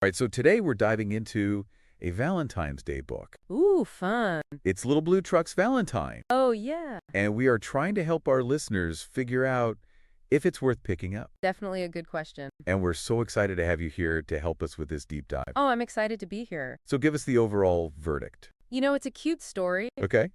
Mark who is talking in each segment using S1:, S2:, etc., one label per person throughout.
S1: All right, so today we're diving into a Valentine's Day book.
S2: Ooh, fun.
S1: It's Little Blue Truck's Valentine,
S2: Oh, yeah.
S1: and we are trying to help our listeners figure out if it's worth picking up.
S2: Definitely a good question.
S1: And we're so excited to have you here to help us with this deep dive.
S2: Oh, I'm excited to be here.
S1: So give us the overall verdict.
S2: You know, it's a cute story.
S1: Okay?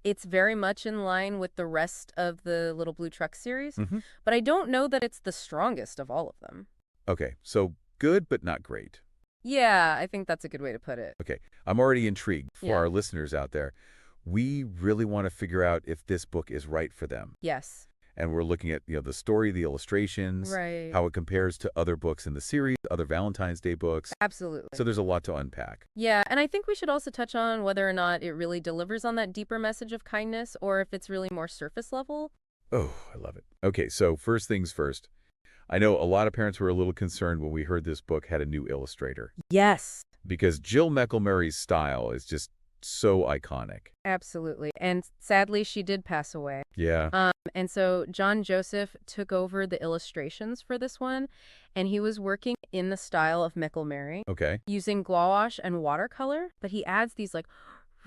S2: It's very much in line with the rest of the Little Blue Truck series,
S1: Mm-hmm.
S2: but I don't know that it's the strongest of all of them.
S1: Okay, so good but not great.
S2: Yeah, I think that's a good way to put it.
S1: Okay, I'm already intrigued for
S2: Yeah.
S1: our listeners out there. We really want to figure out if this book is right for them.
S2: Yes.
S1: And we're looking at, the story, the illustrations,
S2: Right.
S1: how it compares to other books in the series, other Valentine's Day books.
S2: Absolutely.
S1: So there's a lot to unpack.
S2: Yeah, and I think we should also touch on whether or not it really delivers on that deeper message of kindness or if it's really more surface level.
S1: Oh, I love it. Okay, so first things first. I know a lot of parents were a little concerned when we heard this book had a new illustrator
S2: Yes.
S1: because Jill McElmurray's style is just so iconic.
S2: Absolutely. And sadly, she did pass away.
S1: Yeah.
S2: And so John Joseph took over the illustrations for this one, and he was working in the style of McElmurray,
S1: Okay.
S2: using gouache and watercolor, but he adds these like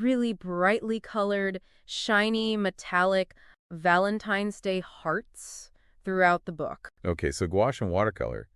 S2: really brightly colored, shiny, metallic Valentine's Day hearts throughout the book.
S1: Okay, so gouache and watercolor.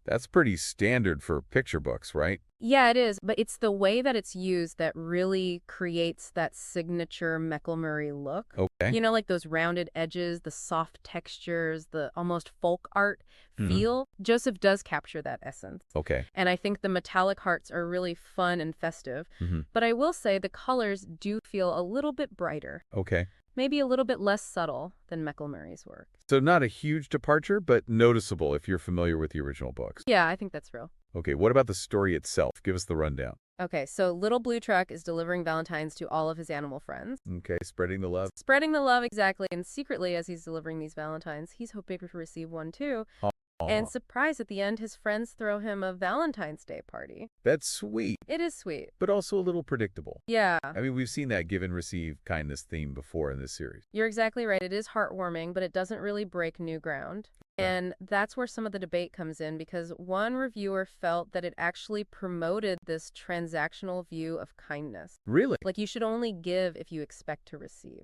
S1: That's pretty standard for picture books, right?
S2: Yeah, it is, but it's the way that it's used that really creates that signature McElmurray look.
S1: Okay.
S2: You know, like those rounded edges, the soft textures, the almost folk art feel. Joseph does capture that essence.
S1: Okay.
S2: And I think the metallic hearts are really fun and festive.
S1: Mm-hmm.
S2: But I will say the colors do feel a little bit brighter,
S1: Okay.
S2: maybe a little bit less subtle than McElmurray's work.
S1: So not a huge departure, but noticeable if you're familiar with the original books.
S2: Yeah, I think that's real.
S1: Okay, what about the story itself? Give us the rundown.
S2: Okay, so Little Blue Truck is delivering Valentines to all of his animal friends.
S1: Okay, spreading the love.
S2: Spreading the love, exactly. And secretly, as he's delivering these Valentines, he's hoping to receive one too.
S1: Aw.
S2: And surprise, at the end, his friends throw him a Valentine's Day party.
S1: That's sweet,
S2: It is sweet.
S1: but also a little predictable.
S2: Yeah,
S1: I mean, we've seen that give and receive kindness theme before in this series.
S2: you're exactly right. It is heartwarming, but it doesn't really break new ground.
S1: Right.
S2: And that's where some of the debate comes in, because one reviewer felt that it actually promoted this transactional view of kindness.
S1: Really?
S2: Like you should only give if you expect to receive.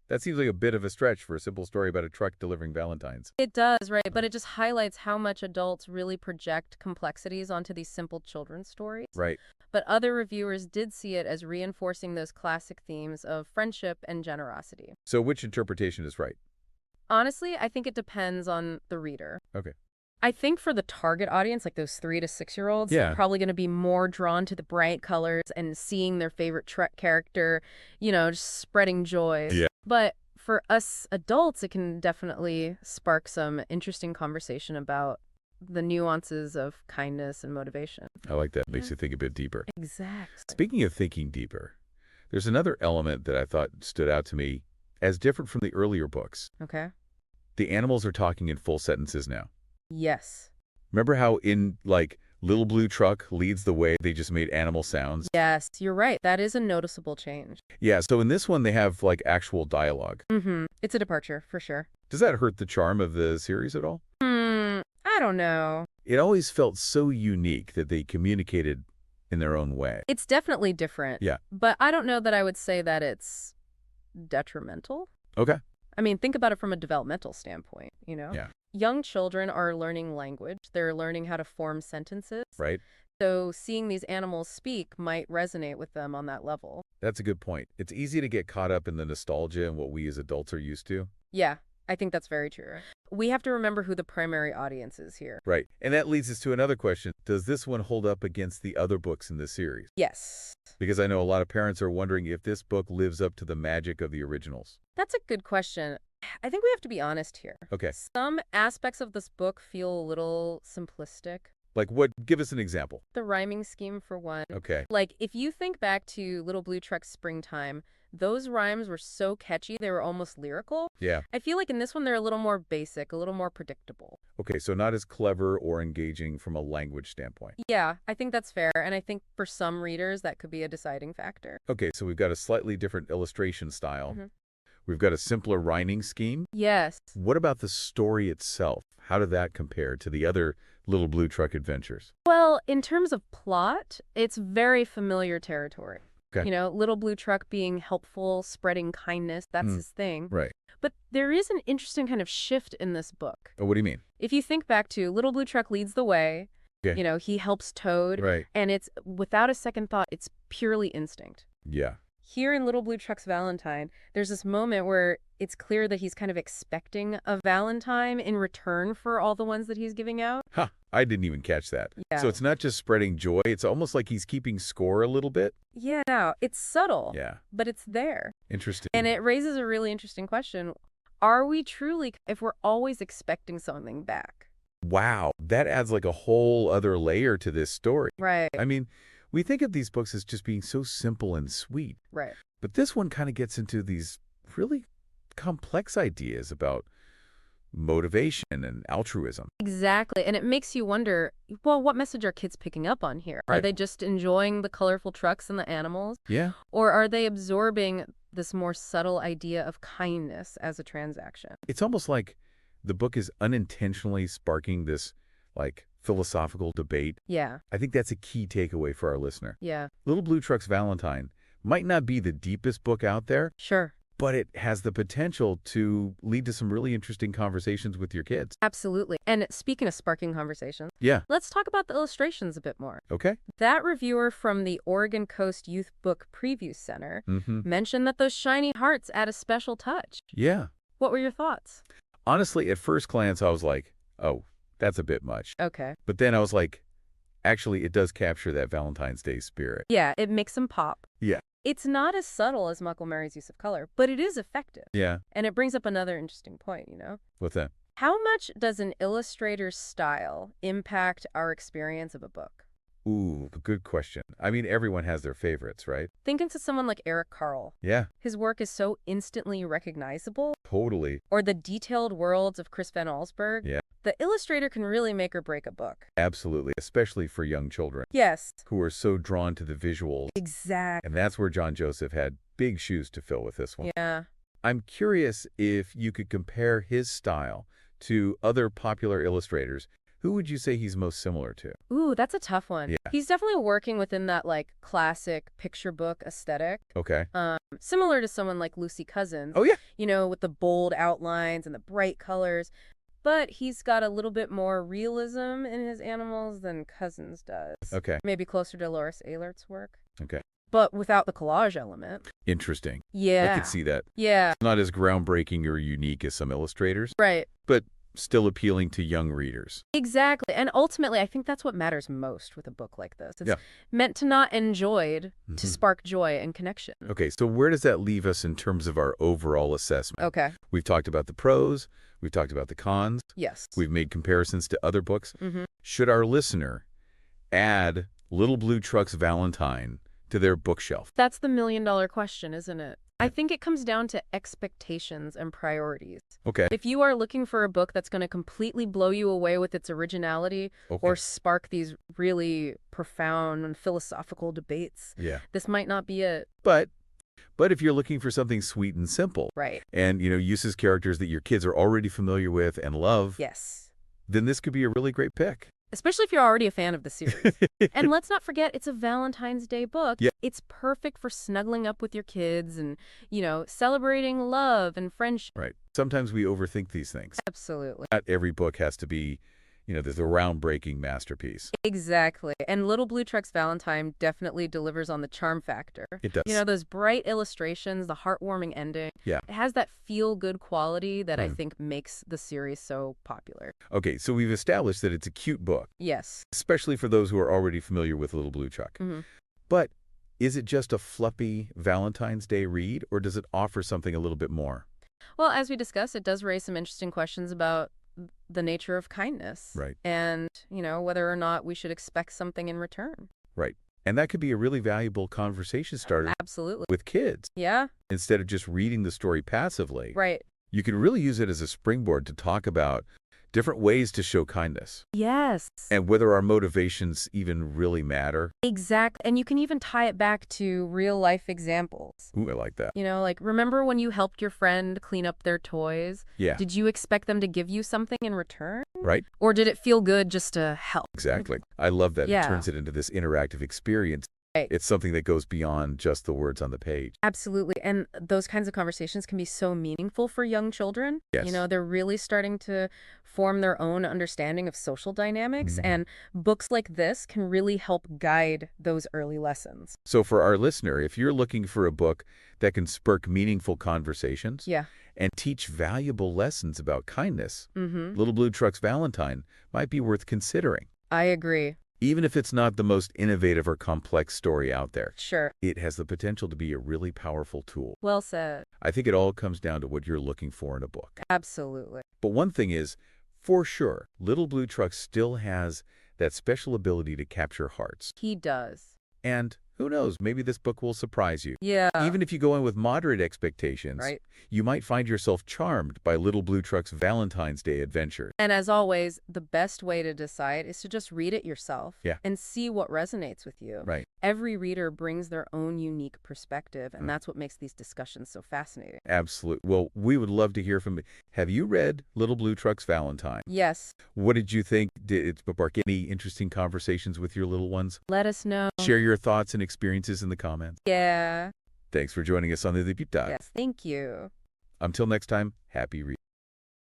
S1: That seems like a bit of a stretch for a simple story about a truck delivering Valentines.
S2: It does, right? But it just highlights how much adults really project complexities onto these simple children's stories.
S1: Right.
S2: But other reviewers did see it as reinforcing those classic themes of friendship and generosity.
S1: So which interpretation is right?
S2: Honestly, I think it depends on the reader.
S1: Okay.
S2: I think for the target audience, like those 3 to 6-year-olds,
S1: Yeah.
S2: they're probably going to be more drawn to the bright colors and seeing their favorite Trek character, just spreading joy.
S1: Yeah.
S2: But for us adults, it can definitely spark some interesting conversation about the nuances of kindness and motivation.
S1: I like that. Makes
S2: Yeah.
S1: you think a bit deeper.
S2: Exactly.
S1: Speaking of thinking deeper, there's another element that I thought stood out to me as different from the earlier books.
S2: Okay.
S1: The animals are talking in full sentences now.
S2: Yes.
S1: Remember how in, Little Blue Truck leads the way, they just made animal sounds?
S2: Yes, you're right. That is a noticeable change.
S1: Yeah, so in this one, they have, actual dialogue.
S2: It's a departure, for sure.
S1: Does that hurt the charm of the series at all?
S2: I don't know.
S1: It always felt so unique that they communicated in their own way.
S2: It's definitely different.
S1: Yeah.
S2: But I don't know that I would say that it's detrimental.
S1: Okay.
S2: I mean, think about it from a developmental standpoint,
S1: Yeah.
S2: Young children are learning language. They're learning how to form sentences.
S1: Right?
S2: So seeing these animals speak might resonate with them on that level.
S1: That's a good point. It's easy to get caught up in the nostalgia and what we as adults are used to.
S2: Yeah, I think that's very true. We have to remember who the primary audience is here.
S1: Right. And that leads us to another question. Does this one hold up against the other books in the series?
S2: Yes.
S1: Because I know a lot of parents are wondering if this book lives up to the magic of the originals.
S2: That's a good question. I think we have to be honest here.
S1: Okay.
S2: Some aspects of this book feel a little simplistic.
S1: Like what? Give us an example.
S2: The rhyming scheme, for one.
S1: Okay.
S2: Like, if you think back to Little Blue Truck's Springtime, those rhymes were so catchy, they were almost lyrical.
S1: Yeah.
S2: I feel like in this one, they're a little more basic, a little more predictable.
S1: Okay, so not as clever or engaging from a language standpoint.
S2: Yeah, I think that's fair, and I think for some readers, that could be a deciding factor.
S1: Okay, so we've got a slightly different illustration style. We've got a simpler rhyming scheme.
S2: Yes.
S1: What about the story itself? How did that compare to the other Little Blue Truck adventures?
S2: Well, in terms of plot, it's very familiar territory.
S1: Okay.
S2: Little Blue Truck being helpful, spreading kindness, that's his thing.
S1: Right.
S2: But there is an interesting kind of shift in this book.
S1: Oh, what do you mean?
S2: If you think back to Little Blue Truck leads the way,
S1: Okay.
S2: he helps Toad,
S1: Right.
S2: and it's without a second thought, it's purely instinct.
S1: Yeah.
S2: Here in Little Blue Truck's Valentine, there's this moment where it's clear that he's kind of expecting a Valentine in return for all the ones that he's giving out.
S1: Huh. I didn't even catch that.
S2: Yeah.
S1: So it's not just spreading joy. It's almost like he's keeping score a little bit.
S2: Yeah, no, it's subtle,
S1: Yeah.
S2: but it's there.
S1: Interesting.
S2: And it raises a really interesting question. Are we truly, if we're always expecting something back?
S1: Wow. That adds like a whole other layer to this story.
S2: Right,
S1: I mean, we think of these books as just being so simple and sweet.
S2: right.
S1: But this one kind of gets into these really complex ideas about motivation and altruism.
S2: Exactly. And it makes you wonder, well, what message are kids picking up on here? Are
S1: Right.
S2: they just enjoying the colorful trucks and the animals?
S1: Yeah.
S2: Or are they absorbing this more subtle idea of kindness as a transaction?
S1: It's almost like the book is unintentionally sparking this like philosophical debate.
S2: Yeah,
S1: I think that's a key takeaway for our listener.
S2: yeah,
S1: Little Blue Truck's Valentine might not be the deepest book out there,
S2: sure.
S1: but it has the potential to lead to some really interesting conversations with your kids.
S2: Absolutely. And speaking of sparking conversations,
S1: Yeah.
S2: let's talk about the illustrations a bit more.
S1: Okay.
S2: That reviewer from the Oregon Coast Youth Book Preview Center
S1: Mm-hmm.
S2: mentioned that those shiny hearts add a special touch.
S1: Yeah.
S2: What were your thoughts?
S1: Honestly, at first glance, I was like, oh, that's a bit much.
S2: Okay.
S1: But then I was like, actually, it does capture that Valentine's Day spirit.
S2: Yeah, it makes them pop.
S1: Yeah.
S2: It's not as subtle as McElmurry's use of color, but it is effective.
S1: Yeah.
S2: And it brings up another interesting point,
S1: What's that?
S2: How much does an illustrator's style impact our experience of a book?
S1: Ooh, good question. I mean, everyone has their favorites, right?
S2: Think into someone like Eric Carle.
S1: Yeah,
S2: His work is so instantly recognizable.
S1: totally.
S2: Or the detailed worlds of Chris Van Allsburg.
S1: Yeah.
S2: The illustrator can really make or break a book.
S1: Absolutely, especially for young children
S2: Yes.
S1: who are so drawn to the visuals.
S2: Exactly.
S1: And that's where John Joseph had big shoes to fill with this one.
S2: Yeah.
S1: I'm curious if you could compare his style to other popular illustrators. Who would you say he's most similar to?
S2: Ooh, that's a tough one.
S1: Yeah.
S2: He's definitely working within that classic picture book aesthetic.
S1: Okay.
S2: Similar to someone like Lucy Cousins.
S1: Oh, yeah.
S2: With the bold outlines and the bright colors. But he's got a little bit more realism in his animals than Cousins does.
S1: Okay.
S2: Maybe closer to Loris Ehlert's work.
S1: Okay.
S2: But without the collage element.
S1: Interesting.
S2: Yeah.
S1: I could see that.
S2: Yeah.
S1: Not as groundbreaking or unique as some illustrators,
S2: Right.
S1: but still appealing to young readers.
S2: Exactly. And ultimately, I think that's what matters most with a book like this. It's
S1: Yeah.
S2: meant to not enjoyed, to
S1: Mhm.
S2: spark joy and connection.
S1: Okay, so where does that leave us in terms of our overall assessment?
S2: Okay.
S1: We've talked about the pros, we've talked about the cons,
S2: Yes.
S1: we've made comparisons to other books.
S2: Mm-hmm.
S1: Should our listener add Little Blue Truck's Valentine to their bookshelf?
S2: That's the million-dollar question, isn't it? I think it comes down to expectations and priorities.
S1: Okay.
S2: If you are looking for a book that's going to completely blow you away with its originality
S1: Okay.
S2: or spark these really profound and philosophical debates,
S1: Yeah.
S2: this might not be it.
S1: But if you're looking for something sweet and simple
S2: Right.
S1: and, uses characters that your kids are already familiar with and love,
S2: Yes.
S1: then this could be a really great pick.
S2: Especially if you're already a fan of the series. And let's not forget, it's a Valentine's Day book.
S1: Yeah.
S2: It's perfect for snuggling up with your kids and, celebrating love and friendship.
S1: Right. Sometimes we overthink these things.
S2: Absolutely.
S1: Not every book has to be, there's a groundbreaking masterpiece.
S2: Exactly. And Little Blue Truck's Valentine definitely delivers on the charm factor.
S1: It does.
S2: Those bright illustrations, the heartwarming ending.
S1: Yeah.
S2: It has that feel-good quality that I
S1: Mm.
S2: think makes the series so popular.
S1: Okay, so we've established that it's a cute book,
S2: Yes.
S1: especially for those who are already familiar with Little Blue Truck.
S2: Hmm.
S1: But is it just a fluffy Valentine's Day read, or does it offer something a little bit more?
S2: Well, as we discussed, it does raise some interesting questions about the nature of kindness.
S1: Right.
S2: And, whether or not we should expect something in return.
S1: Right. And that could be a really valuable conversation starter
S2: Absolutely.
S1: with kids.
S2: Yeah.
S1: Instead of just reading the story passively,
S2: Right.
S1: you could really use it as a springboard to talk about different ways to show kindness,
S2: Yes.
S1: and whether our motivations even really matter.
S2: Exact. And you can even tie it back to real life examples.
S1: Ooh, I like that.
S2: Like, remember when you helped your friend clean up their toys?
S1: Yeah,
S2: Did you expect them to give you something in return?
S1: right?
S2: Or did it feel good just to help?
S1: Exactly. I love that. It
S2: Yeah.
S1: turns it into this interactive experience.
S2: Right.
S1: It's something that goes beyond just the words on the page.
S2: Absolutely. And those kinds of conversations can be so meaningful for young children.
S1: Yes.
S2: They're really starting to form their own understanding of social dynamics,
S1: Mhm.
S2: and books like this can really help guide those early lessons.
S1: So for our listener, if you're looking for a book that can spark meaningful conversations
S2: Yeah.
S1: and teach valuable lessons about kindness,
S2: Mm-hmm.
S1: Little Blue Truck's Valentine might be worth considering.
S2: I agree.
S1: Even if it's not the most innovative or complex story out there,
S2: Sure.
S1: it has the potential to be a really powerful tool.
S2: Well said.
S1: I think it all comes down to what you're looking for in a book.
S2: Absolutely.
S1: But one thing is, for sure, Little Blue Truck still has that special ability to capture hearts.
S2: He does.
S1: And who knows, maybe this book will surprise you.
S2: Yeah.
S1: Even if you go in with moderate expectations,
S2: Right.
S1: you might find yourself charmed by Little Blue Truck's Valentine's Day adventure.
S2: And as always, the best way to decide is to just read it yourself.
S1: Yeah.
S2: And see what resonates with you.
S1: Right.
S2: Every reader brings their own unique perspective, and that's what makes these discussions so fascinating.
S1: Absolutely. Well, we would love to hear from you. Have you read Little Blue Truck's Valentine?
S2: Yes.
S1: What did you think? Did it spark any interesting conversations with your little ones?
S2: Let us know.
S1: Share your thoughts and experiences in the comments.
S2: Yeah.
S1: Thanks for joining us on the Deep Dive.
S2: Yes. Thank you.
S1: Until next time, happy reading.